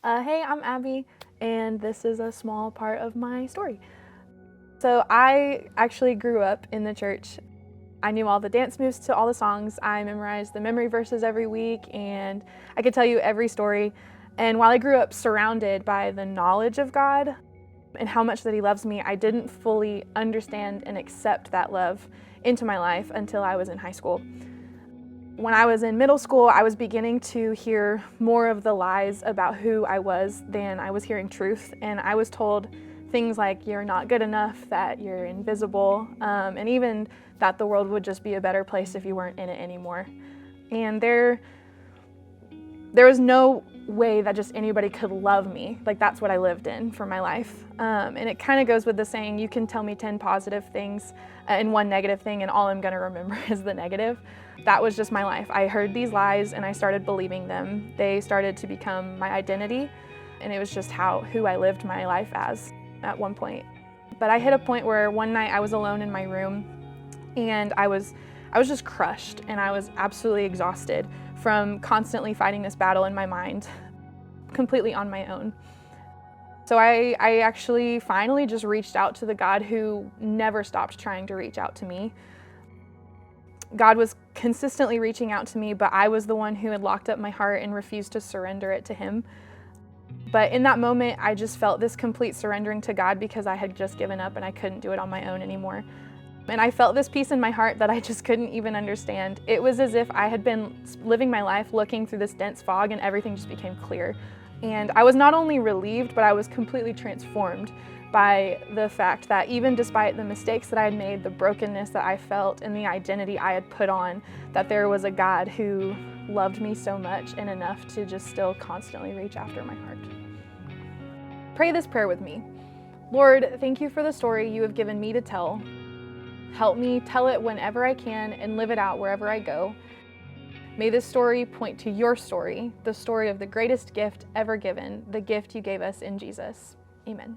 Hey, I'm Abby, and this is a small part of my story. So I actually grew up in the church. I knew all the dance moves to all the songs. I memorized the memory verses every week, and I could tell you every story. And while I grew up surrounded by the knowledge of God and how much that He loves me, I didn't fully understand and accept that love into my life until I was in high school. When I was in middle school, I was beginning to hear more of the lies about who I was than I was hearing truth. And I was told things like you're not good enough, that you're invisible, and even that the world would just be a better place if you weren't in it anymore. And there was no way that just anybody could love me. Like, that's what I lived in for my life. And it kind of goes with the saying, you can tell me 10 positive things and one negative thing, and all I'm going to remember is the negative. That was just my life. I heard these lies and I started believing them. They started to become my identity, and it was just who I lived my life as at one point. But I hit a point where one night I was alone in my room, and I was just crushed, and I was absolutely exhausted from constantly fighting this battle in my mind, completely on my own. So I actually finally just reached out to the God who never stopped trying to reach out to me. God was consistently reaching out to me, but I was the one who had locked up my heart and refused to surrender it to Him. But in that moment, I just felt this complete surrendering to God because I had just given up and I couldn't do it on my own anymore. And I felt this peace in my heart that I just couldn't even understand. It was as if I had been living my life looking through this dense fog and everything just became clear. And I was not only relieved, but I was completely transformed by the fact that even despite the mistakes that I had made, the brokenness that I felt, and the identity I had put on, that there was a God who loved me so much and enough to just still constantly reach after my heart. Pray this prayer with me. Lord, thank you for the story you have given me to tell. Help me tell it whenever I can and live it out wherever I go. May this story point to your story, the story of the greatest gift ever given, the gift you gave us in Jesus. Amen.